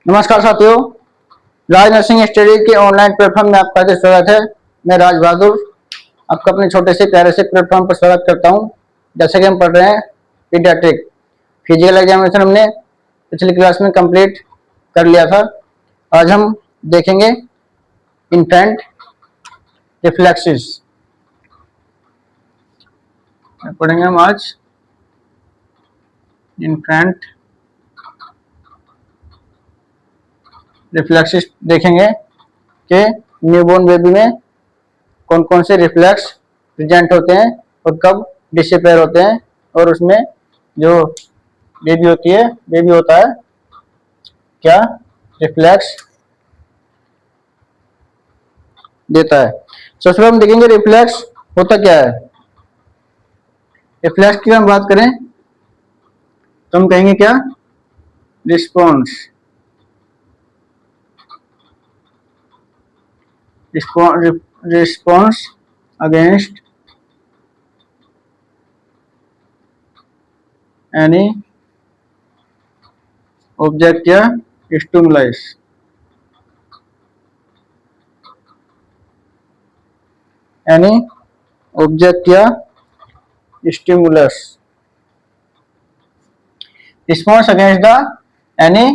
नमस्कार साथियों, राज nursing study के ऑनलाइन प्लेटफॉर्म में आपका स्वागत है। मैं राज बहादुर आपका अपने छोटे से प्यारे से प्लेटफॉर्म पर स्वागत करता हूं। जैसे कि हम पढ़ रहे हैं पीडियाट्रिक फिजिकल एग्जामिनेशन हमने पिछली क्लास में कंप्लीट कर लिया था। आज हम देखेंगे इन्फेंट रिफ्लेक्सेस। पढ़ेंगे हम आज इन्फेंट रिफ्लेक्सेस, देखेंगे कि न्यूबॉर्न बेबी में कौन कौन से रिफ्लेक्स प्रेजेंट होते हैं और कब डिसअपीयर होते हैं, और उसमें जो बेबी होती है, बेबी होता है क्या रिफ्लेक्स देता है। सबसे पहले हम देखेंगे रिफ्लेक्स होता क्या है। रिफ्लेक्स की हम बात करें तो हम कहेंगे क्या, response response against any object या स्टिमुलस। एनी ऑब्जेक्ट या stimulus, response against the any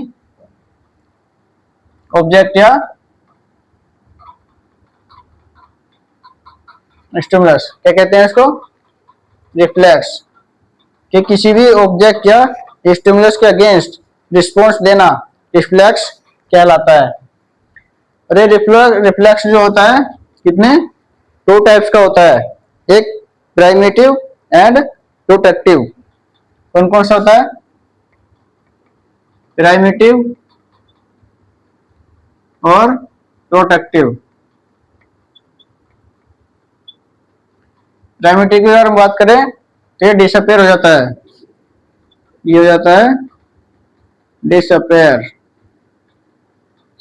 object या स्टिमुलस। क्या कहते हैं इसको, रिफ्लेक्स। कि किसी भी ऑब्जेक्ट या स्टिमुलस के अगेंस्ट रिस्पॉन्स देना रिफ्लेक्स कहलाता है। और ये रिफ्लेक्स जो होता है कितने दो टाइप्स का होता है, एक प्राइमेटिव एंड प्रोटेक्टिव। कौन कौन सा होता है, प्राइमेटिव और प्रोटेक्टिव। प्राइमेटिव की अगर हम बात करें तो ये डिसअपीयर हो जाता है, ये हो जाता है डिसअपीयर,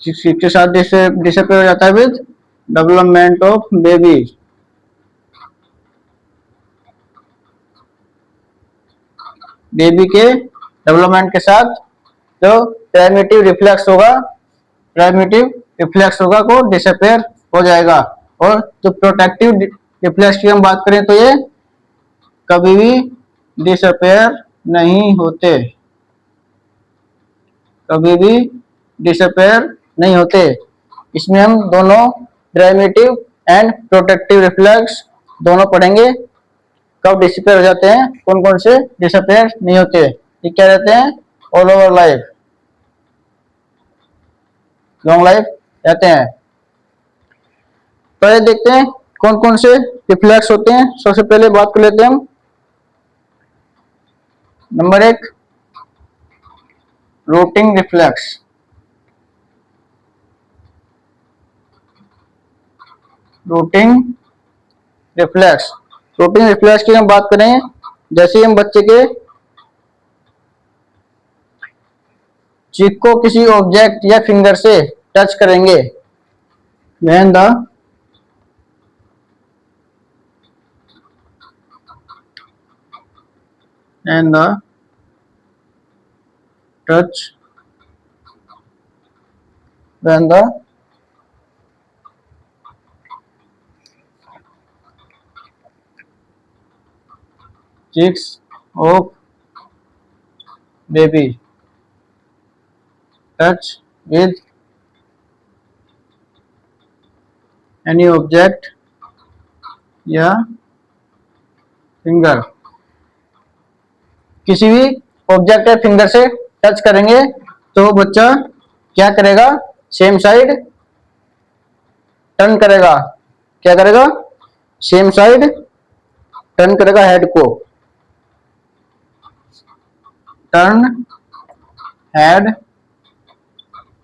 के साथ डिसअपीयर हो जाता है with development of baby. Baby के डेवलपमेंट के साथ जो प्राइमेटिव रिफ्लेक्स होगा, प्राइमेटिव रिफ्लेक्स होगा को डिसअपीयर हो जाएगा। और जो प्रोटेक्टिव रिफ्लेक्स की हम बात करें तो ये कभी भी डिसअपीयर नहीं होते, कभी भी डिसअपीयर नहीं होते। इसमें हम दोनों प्राइमेटिव एंड प्रोटेक्टिव रिफ्लेक्स दोनों पढ़ेंगे, कब डिसअपीयर हो जाते हैं, कौन कौन से डिसअपीयर नहीं होते। ये क्या रहते हैं, all over life, long life रहते हैं। पहले देखते हैं कौन कौन से रिफ्लेक्स होते हैं। सबसे पहले बात कर लेते हैं हम नंबर 1, रोटिंग रिफ्लेक्स। रोटिंग रिफ्लेक्स, रोटिंग रिफ्लेक्स की हम बात करें, जैसे हम बच्चे के चीक को किसी ऑब्जेक्ट या फिंगर से टच करेंगे, when the touch, when the cheeks of baby touch with any object या फिंगर, किसी भी ऑब्जेक्ट या फिंगर से टच करेंगे तो बच्चा क्या करेगा, सेम साइड टर्न करेगा। क्या करेगा, सेम साइड टर्न करेगा, हेड को टर्न हेड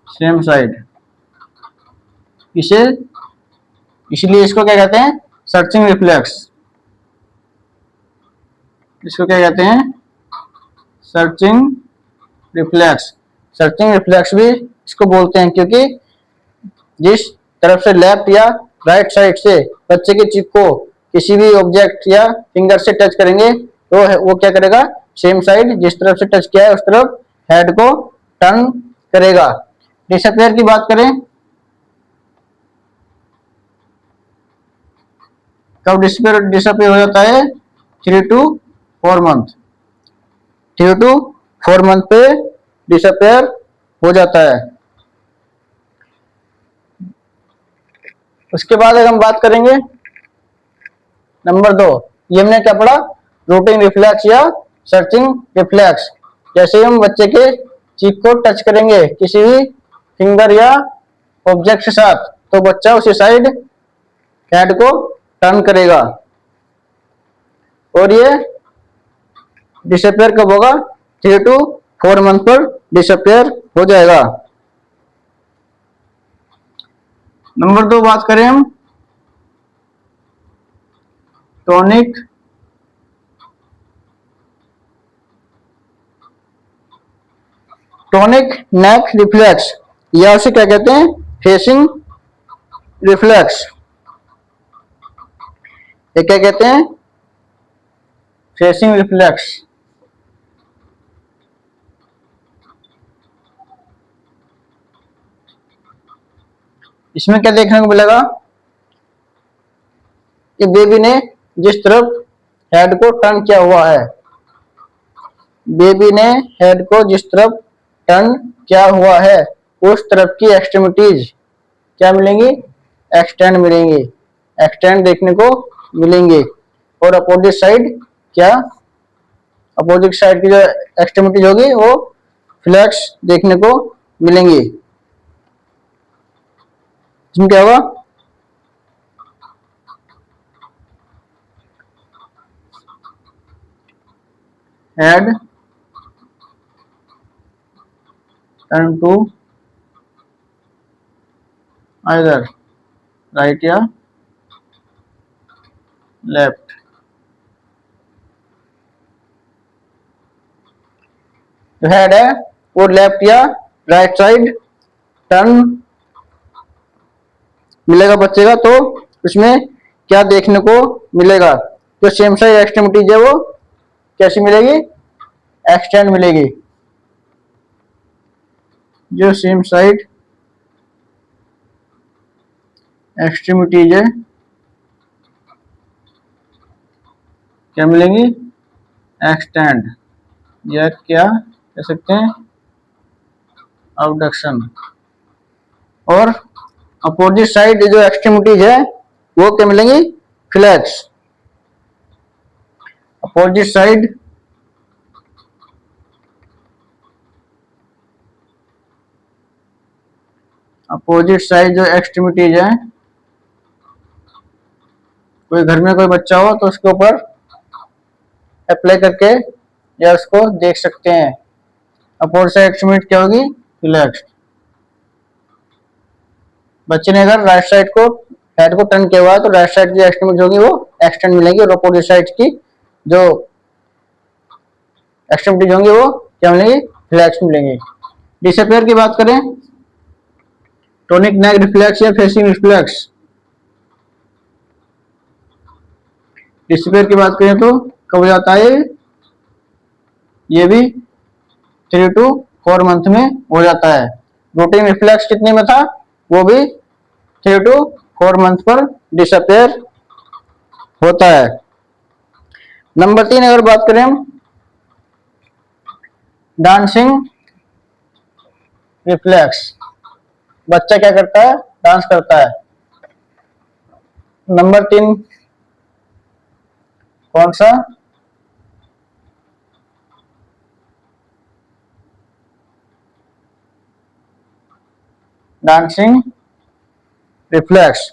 सेम साइड। इसे इसलिए इसको क्या कहते हैं, सर्चिंग रिफ्लेक्स। इसको क्या कहते हैं, सर्चिंग रिफ्लेक्स। सर्चिंग रिफ्लेक्स भी इसको बोलते हैं क्योंकि जिस तरफ से लेफ्ट या राइट साइड से बच्चे की चिप को किसी भी ऑब्जेक्ट या फिंगर से टच करेंगे तो वो क्या करेगा, सेम साइड जिस तरफ से टच किया है उस तरफ हेड को टर्न करेगा। डिसअपियर की बात करें, कब डिसअपियर हो जाता है? 3 to 4 मंथ, 3 to 4 मंथ पे डिसअपियर हो जाता है। उसके बाद अगर हम बात करेंगे नंबर 2, ये हमने क्या पढ़ा? रूटिंग रिफ्लेक्स या सर्चिंग रिफ्लेक्स। जैसे हम बच्चे के चीक को टच करेंगे किसी भी फिंगर या ऑब्जेक्ट के साथ, तो बच्चा उसी साइड हेड को टर्न करेगा। और ये डिसअपियर कब होगा? 3 to 4 मंथ पर डिसअपियर हो जाएगा। नंबर 2 बात करें हम टॉनिक नेक रिफ्लेक्स, या उसे क्या कहते हैं? Facing reflex. ये क्या कहते हैं? Facing reflex. इसमें क्या देखने को मिलेगा कि बेबी ने जिस तरफ हेड को टर्न किया हुआ है, बेबी ने हेड को जिस तरफ टर्न किया हुआ है, उस तरफ की एक्सट्रीमिटीज क्या मिलेंगी? एक्सटेंड मिलेंगी, एक्सटेंड देखने को मिलेंगे। और अपोजिट साइड क्या? अपोजिट साइड की जो एक्सट्रीमिटीज होगी वो फ्लैक्स देखने को मिलेंगी। इसमें क्या होगा? Head turn to either right या लेफ्ट। जो हेड है वो लेफ्ट या राइट साइड टर्न मिलेगा बच्चे का, तो उसमें क्या देखने को मिलेगा? जो सेम साइड एक्सट्रीमिटीज है वो कैसी मिलेगी? एक्सटेंड मिलेगी। जो सेम साइड एक्सट्रीमिटीज है क्या मिलेंगी? एक्सटेंड, या क्या कह सकते हैं? अबडक्शन। और अपोजिट साइड जो एक्सट्रीमिटीज है वो क्या मिलेंगी? फ्लैक्स। अपोजिट साइड जो एक्सट्रीमिटीज है, कोई घर में कोई बच्चा हो तो उसके ऊपर अप्लाई करके या उसको देख सकते हैं। अपोजिट साइड एक्सट्रीमिटी क्या होगी? फ्लैक्स। बच्चे ने अगर राइट साइड को हेड को टर्न किया हुआ है तो राइट साइड की एक्सट्रीमिटी होगी वो एक्सटेंड मिलेगी, और अपोजिट साइड की जो एक्सट्रीमिटीज होंगी वो क्या मिलेंगी? फ्लैक्स मिलेंगी। डिसअपियर की बात करें, टॉनिक नेक रिफ्लेक्स या फेसिंग रिफ्लेक्स। डिसअपियर की बात करें तो कब हो जाता है? ये भी 3 to 4 मंथ में हो जाता है। रूटिंग रिफ्लेक्स कितने में था? वो भी 3 to 4 मंथ पर डिसअपियर होता है। नंबर 3 अगर बात करें हम डांसिंग रिफ्लेक्स, बच्चा क्या करता है? डांस करता है। नंबर 3 कौन सा? Dancing reflex.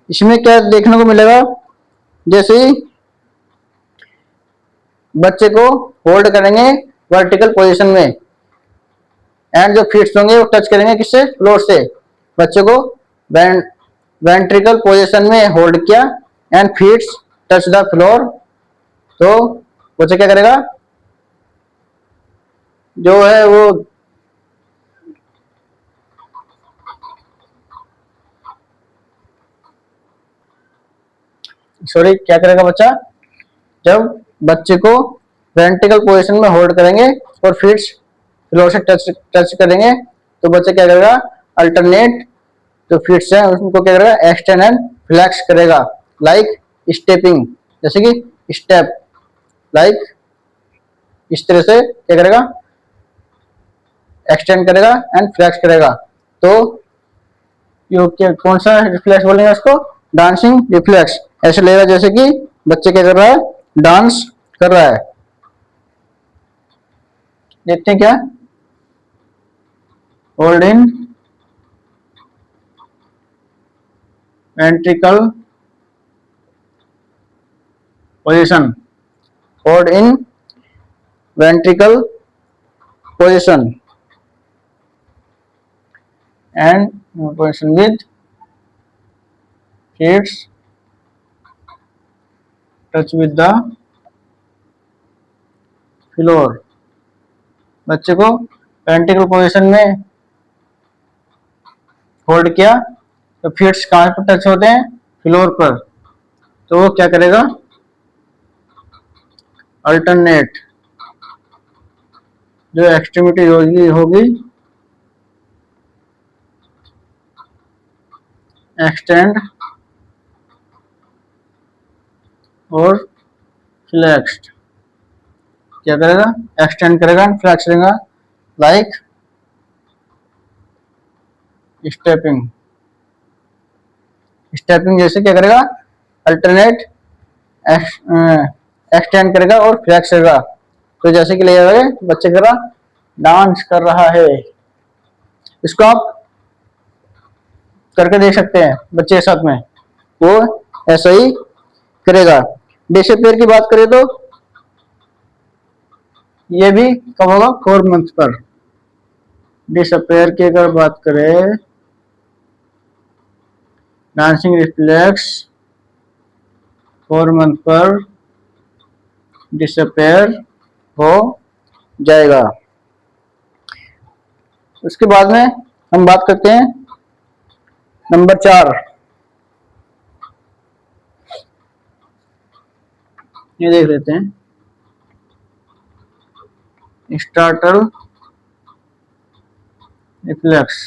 इसमें क्या देखने को मिलेगा? जैसे ही बच्चे को होल्ड करेंगे वर्टिकल पोजीशन में, एंड जो फीट्स होंगे वो टच करेंगे किससे? फ्लोर से। बच्चे को वेंट्रिकल पोजीशन में होल्ड किया and feets touch the floor, तो बच्चा क्या करेगा? जो है वो सॉरी क्या करेगा बच्चा? जब बच्चे को वेंट्रिकल पोजीशन में होल्ड करेंगे और फीट्स फ्लोर से टच करेंगे तो बच्चा क्या करेगा? अल्टरनेट जो फिट्स है उनको क्या करेगा, एक्सटेंड एंड फ्लेक्स करेगा। लाइक स्टेपिंग, जैसे कि स्टेप, लाइक इस तरह से क्या करेगा, एक्सटेंड करेगा एंड फ्लेक्स करेगा। तो ये क्या, कौन सा रिफ्लेक्स बोलेंगे उसको, डांसिंग रिफ्लेक्स। ऐसे लगेगा जैसे कि बच्चे क्या कर रहा है, डांस कर रहा है। देखते हैं क्या, hold in ventricle position, hold in ventricle position and position with feet touch with the floor. बच्चे को वेंट्रिकल पोजीशन में होल्ड किया तो फीट्स कहाँ पर टच होते हैं, फ्लोर पर। तो वो क्या करेगा, अल्टरनेट जो एक्सट्रीमिटी होगी एक्सटेंड और फ्लेक्स्ड, क्या करेगा, एक्सटेंड करेगा, फ्लेक्स करेगा। लाइक स्टेपिंग, स्टेपिंग जैसे क्या करेगा, अल्टरनेट एक्सटेंड करेगा और फ्लेक्स करेगा। तो जैसे कि ले जाओगे, बच्चे करा डांस कर रहा है। इसको आप करके देख सकते हैं बच्चे के साथ में, वो ऐसा ही करेगा। डिसअपियर की बात करें तो ये भी कब होगा, 4 मंथ पर। डिसअपियर की अगर बात करें, डांसिंग रिफ्लेक्स 4 मंथ पर डिसअपियर हो जाएगा। उसके बाद में हम बात करते हैं नंबर 4। ये देख लेते हैं, startle reflex.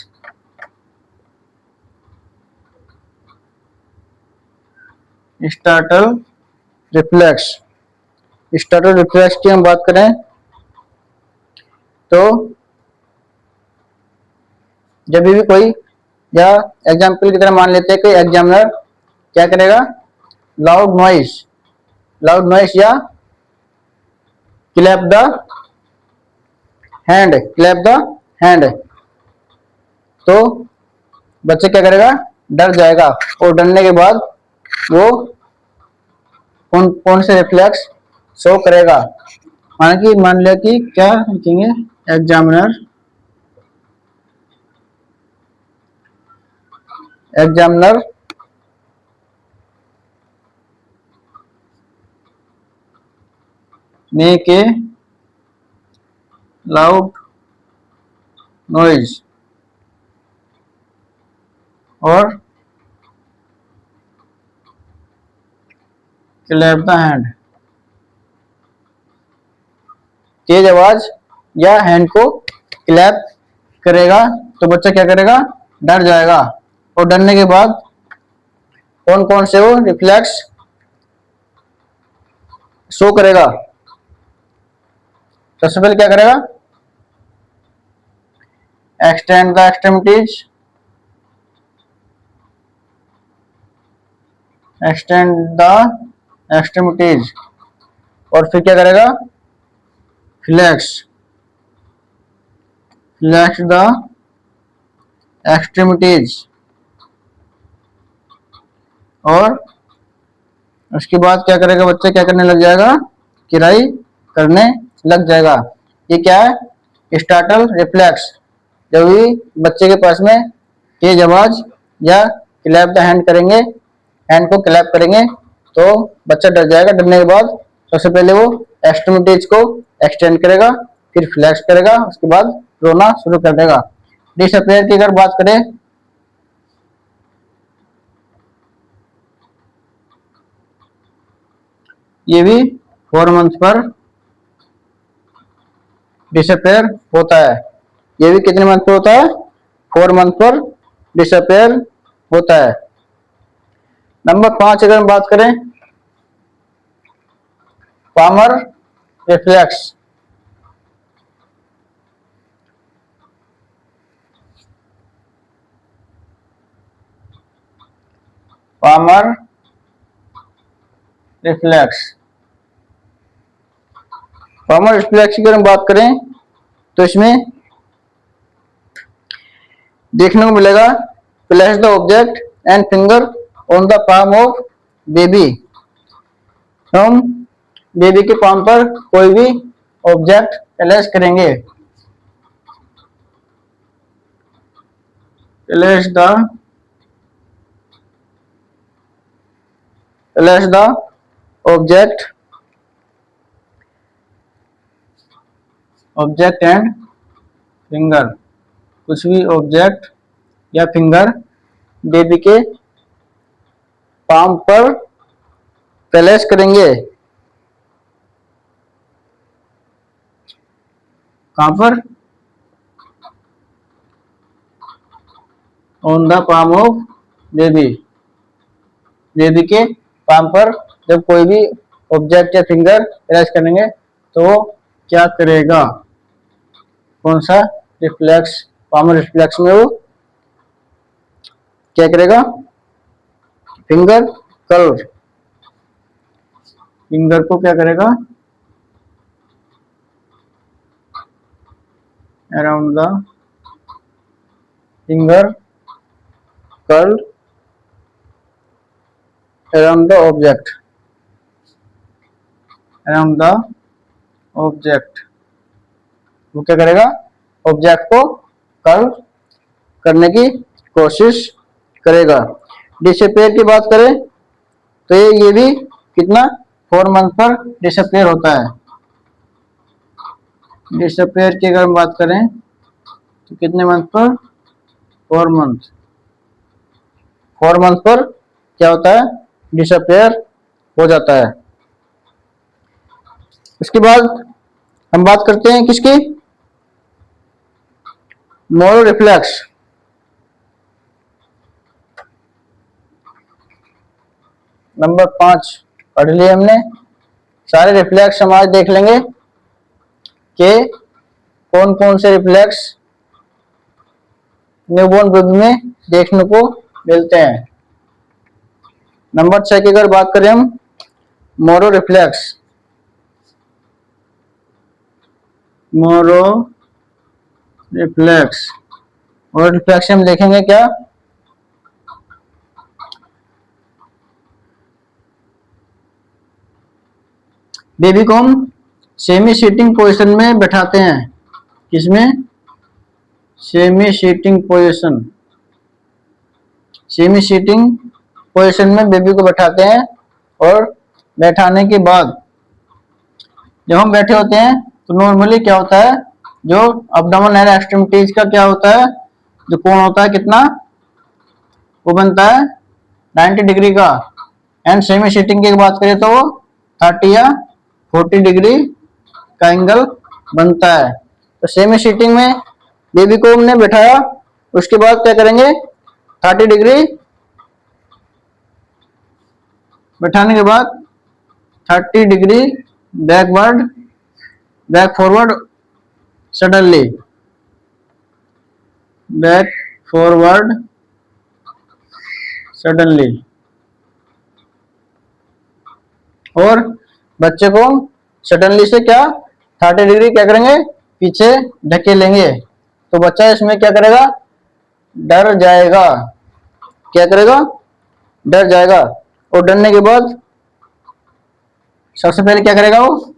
Startle reflex, startle reflex की हम बात करें तो जब भी कोई, या एग्जाम्पल की तरह मान लेते हैं कि एग्जामिनर क्या करेगा, लाउड नॉइस या क्लैप द हैंड, तो बच्चे क्या करेगा, डर जाएगा। और डरने के बाद वो कौन से रिफ्लेक्स शो करेगा। मान लिया कि क्या लिखेंगे, examiner make a loud noise और क्लैप द हैंड, तेज आवाज या हैंड को क्लैप करेगा। तो बच्चा क्या करेगा, डर जाएगा। और डरने के बाद कौन कौन से वो रिफ्लेक्स शो करेगा। सबसे पहले क्या करेगा, एक्सटेंड द एक्सट्रीमिटीज, और फिर क्या करेगा, फ्लेक्स द एक्सट्रीमिटीज, और उसके बाद क्या करेगा, बच्चा क्या करने लग जाएगा, किराई करने लग जाएगा। ये क्या है, स्टार्टल रिफ्लेक्स। जब भी बच्चे के पास में तेज आवाज या क्लैप द हैंड करेंगे, हैंड को क्लैप करेंगे, तो बच्चा डर जाएगा। डरने के बाद सबसे पहले वो एक्सट्रीमिटीज को एक्सटेंड करेगा, फिर फ्लेक्स करेगा, उसके बाद रोना शुरू कर देगा। डिसअपियर की अगर बात करें, ये भी 4 मंथ पर डिसअपियर होता है। ये भी कितने मंथ पर होता है, 4 मंथ पर डिसअपेयर होता है। नंबर 5 अगर हम बात करें, palmar reflex. Palmar reflex, palmar reflex की अगर हम बात करें तो इसमें देखने को मिलेगा, place the object and finger on the palm of baby. हम बेबी के पाम पर कोई भी ऑब्जेक्ट प्लेस करेंगे, place the object and finger, कुछ भी ऑब्जेक्ट या फिंगर बेबी के पाम पर प्लेस करेंगे। कहां पर? On the palm of baby, baby के पाम पर जब कोई भी ऑब्जेक्ट या फिंगर प्लेस करेंगे तो वो क्या करेगा? कौन सा रिफ्लेक्स? पामर रिफ्लेक्स में वो क्या करेगा? फिंगर कर्व, फिंगर को क्या करेगा? Around the finger curve around the object, around the object, वो क्या करेगा? ऑब्जेक्ट को कर्व करने की कोशिश करेगा। डिसअपेयर की बात करें तो ये भी कितना 4 मंथ पर डिसअपेयर होता है। डिसअपेयर की अगर हम बात करें तो कितने मंथ पर? 4 मंथ, 4 मंथ पर क्या होता है? डिसअपेयर हो जाता है। उसके बाद हम बात करते हैं किसकी? Moro reflex. नंबर 5 पढ़ लिए हमने। सारे रिफ्लेक्स हम आज देख लेंगे कि कौन कौन से रिफ्लेक्स न्यूबॉर्न बेबी में देखने को मिलते हैं। नंबर 6 की अगर बात करें हम, मोरो रिफ्लेक्स, मोरो रिफ्लेक्स, और रिफ्लेक्स हम देखेंगे क्या? बेबी को हम सेमी सीटिंग पोजीशन में बैठाते हैं। किसमें? Semi sitting position, semi sitting position में बेबी को बैठाते हैं। और बैठाने के बाद जब हम बैठे होते हैं तो नॉर्मली क्या होता है, जो अब्डोमेन एंड एक्सट्रीमिटीज का क्या होता है, जो कोण होता है कितना, वो बनता है 90 डिग्री का। एंड सेमी सीटिंग की बात करें तो वो 30 या 40 डिग्री का एंगल बनता है। तो सेमी सीटिंग में बेबी को हमने बैठाया, उसके बाद क्या करेंगे? 30 डिग्री बैठाने के बाद 30 degree backward, back forward, suddenly back forward suddenly, और बच्चे को सडनली से क्या 30 डिग्री क्या करेंगे? पीछे ढकेलेंगे। तो बच्चा इसमें क्या करेगा? डर जाएगा। क्या करेगा? डर जाएगा। और डरने के बाद सबसे पहले क्या करेगा? वो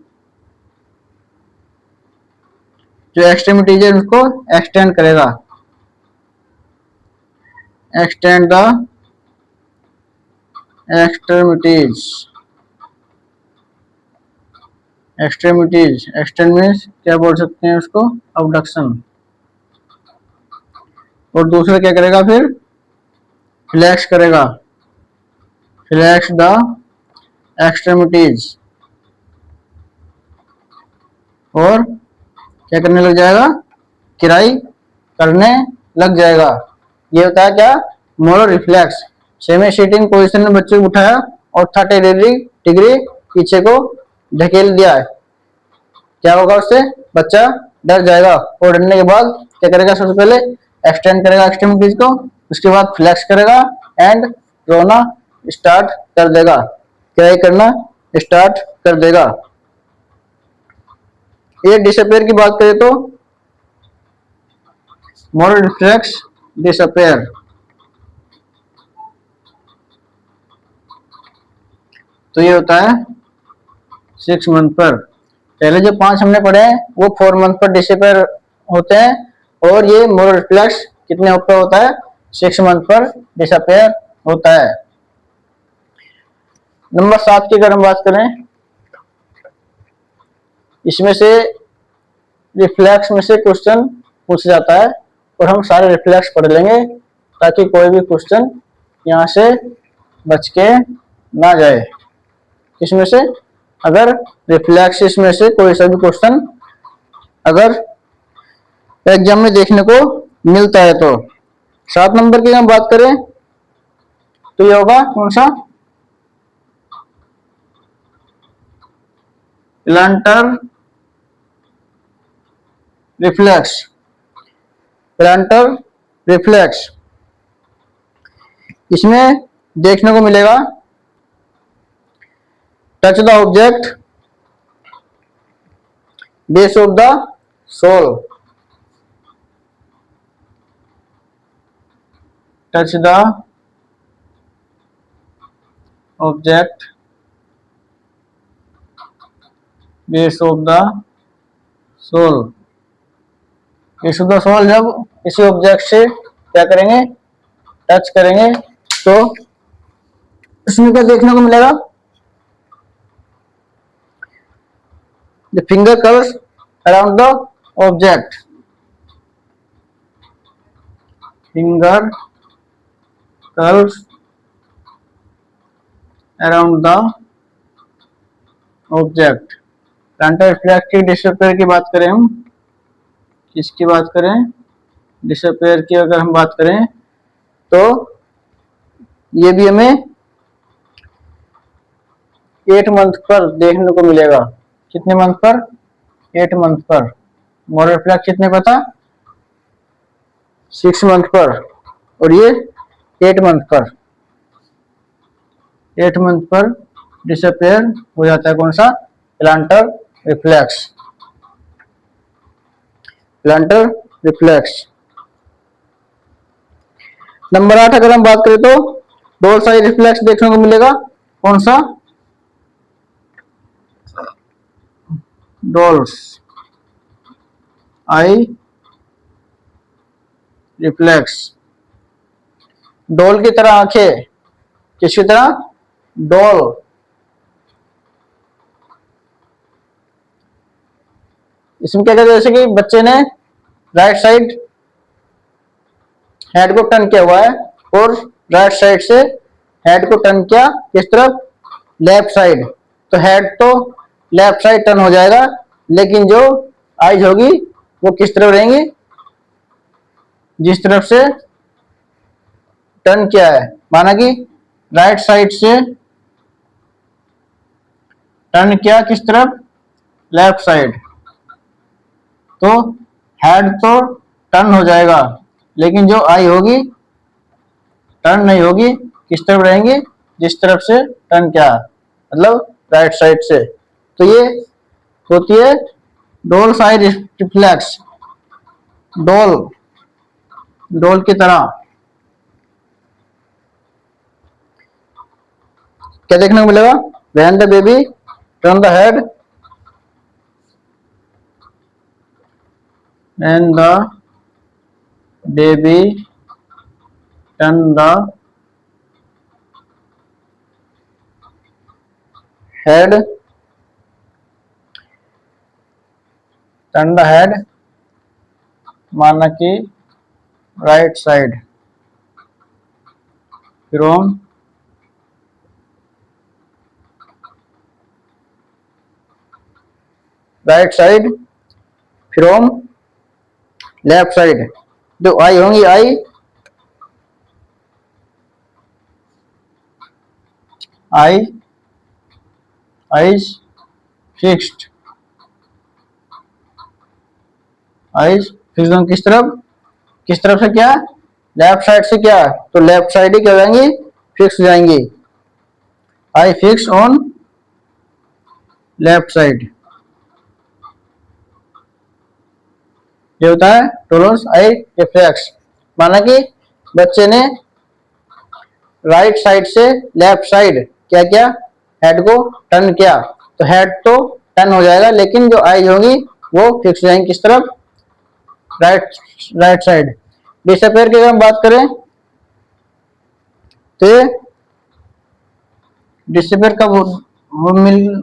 जो एक्सट्रीमिटीज है उसको एक्सटेंड करेगा, extend the extremities, extremities, extend means क्या बोल सकते हैं उसको? अबडक्शन। और दूसरा क्या करेगा? फिर फ्लैक्स करेगा, फ्लैक्स द एक्सट्रीमिटीज, और क्या करने लग जाएगा? किराई करने लग जाएगा। ये होता है क्या, moral reflex. Semi sitting position में बच्चे को उठाया और 30 डिग्री पीछे को ढकेल दिया, क्या होगा उससे, बच्चा डर जाएगा और डरने के बाद क्या करेगा, सबसे पहले एक्सटेंड करेगा एक्सट्रीमिटीज को, उसके बाद फ्लेक्स करेगा एंड रोना स्टार्ट कर देगा, क्या करना स्टार्ट कर देगा। ये डिसअपेयर की बात करें तो मोरल रिफ्लेक्स डिसअपेयर। तो ये होता है 6 मंथ पर। पहले जो 5 हमने पढ़े हैं वो 4 मंथ पर डिसअपेयर होते हैं और ये मोरल रिफ्लेक्स कितने पर होता है, 6 मंथ पर डिसअपेयर होता है। नंबर 7 की अगर हम बात करें, इसमें से रिफ्लेक्स में से क्वेश्चन पूछ जाता है और हम सारे रिफ्लेक्स पढ़ लेंगे ताकि कोई भी क्वेश्चन यहाँ से बच के ना जाए। इसमें से अगर रिफ्लेक्स में से कोई सा भी क्वेश्चन अगर एग्जाम में देखने को मिलता है तो 7 नंबर की हम बात करें तो ये होगा कौन सा, प्लांटर रिफ्लेक्स। प्लांटर रिफ्लेक्स इसमें देखने को मिलेगा touch the object base of the sole, touch the object base of the sole. Base of the sole जब किसी ऑब्जेक्ट से क्या करेंगे, टच करेंगे तो इसमें क्या देखने को मिलेगा, the finger curves around the object, finger curves around the object. Plantar reflex की डिसअपेयर की बात करें हम, किसकी बात करें, डिसअपेयर की अगर हम बात करें तो ये भी हमें 8 मंथ पर देखने को मिलेगा। कितने मंथ पर, 8 मंथ पर। मोरल रिफ्लेक्स कितने पर था, 6 मंथ पर और ये 8 मंथ पर। 8 मंथ पर डिसअपेयर हो जाता है कौन सा, plantar reflex. Plantar reflex. Number 8 अगर हम बात करें तो डोर्स आई रिफ्लेक्स देखने को मिलेगा कौन सा, डोर्स आई रिफ्लेक्स। डोल की तरह आंखें, किसकी तरह, डोल। इसमें क्या कहते हैं, जैसे कि बच्चे ने राइट साइड हेड को टर्न किया हुआ है और राइट साइड से हेड को टर्न किया किस तरफ, लेफ्ट साइड, तो हेड तो लेफ्ट साइड टर्न हो जाएगा लेकिन जो आईज होगी वो किस तरफ रहेंगी, जिस तरफ से टर्न किया है। माना कि राइट साइड से टर्न किया किस तरफ, लेफ्ट साइड, तो हेड तो टर्न हो जाएगा लेकिन जो आई होगी टर्न नहीं होगी, किस तरफ रहेंगी, जिस तरफ से टर्न किया, मतलब राइट साइड से। तो ये होती है डोल आई रिफ्लेक्स, डोल, डोल की तरह। क्या देखने को मिलेगा, when the baby turn the head, when the baby turn the head, turn the head माना कि right side from right side from left side, जो आई होंगी आई आइज फिक्स्ड, आइज फिक्स्ड किस तरफ से, क्या लेफ्ट साइड से, क्या तो लेफ्ट साइड ही क्या हो जाएंगी, फिक्स हो जाएंगी। I fix on left side, ये होता है टोलर्स आई रिफ्लेक्स। माना कि बच्चे ने राइट साइड से लेफ्ट साइड क्या किया, हेड को टर्न किया, तो हेड तो टर्न हो जाएगा लेकिन जो आईज होगी वो फिक्स हो जाएंगी किस तरफ, राइट साइड। डिसअपेयर की अगर हम बात करें तो डिसअपेयर कब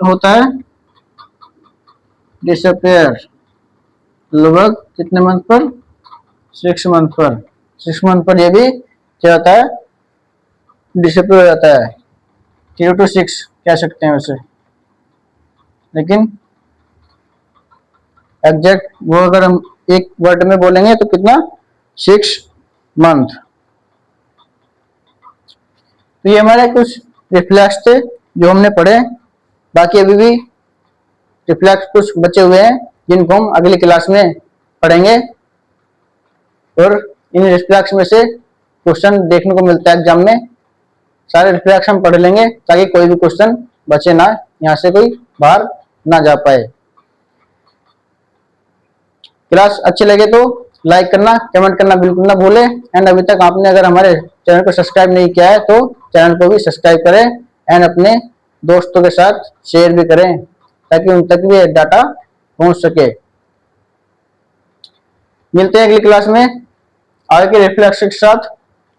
होता है, डिसअपेयर लगभग कितने मंथ पर, 6 मंथ पर, 6 मंथ पर ये भी क्या होता है, डिसअपेयर हो जाता है। 0 to 6 कह सकते हैं वैसे, लेकिन एग्जैक्ट वो अगर हम एक वर्ड में बोलेंगे तो कितना, 6 मंथ। तो ये हमारे कुछ रिफ्लेक्स थे जो हमने पढ़े। बाकी अभी भी रिफ्लेक्स कुछ बचे हुए हैं जिनको हम अगली क्लास में पढ़ेंगे, और इन रिफ्लेक्स में से क्वेश्चन देखने को मिलता है एग्जाम में। सारे रिफ्लेक्स हम पढ़ लेंगे ताकि कोई भी क्वेश्चन बचे ना, यहाँ से कोई बाहर ना जा पाए। क्लास अच्छी लगे तो लाइक करना, कमेंट करना बिल्कुल ना भूले। एंड अभी तक आपने अगर हमारे चैनल को सब्सक्राइब नहीं किया है तो चैनल को भी सब्सक्राइब करें एंड अपने दोस्तों के साथ शेयर भी करें ताकि उन तक भी डाटा पहुंच सके। मिलते हैं अगली क्लास में आगे के रिफ्लेक्स के साथ।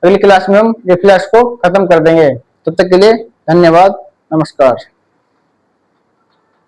अगली क्लास में हम रिफ्लेक्स को खत्म कर देंगे। तब तक के लिए धन्यवाद, नमस्कार।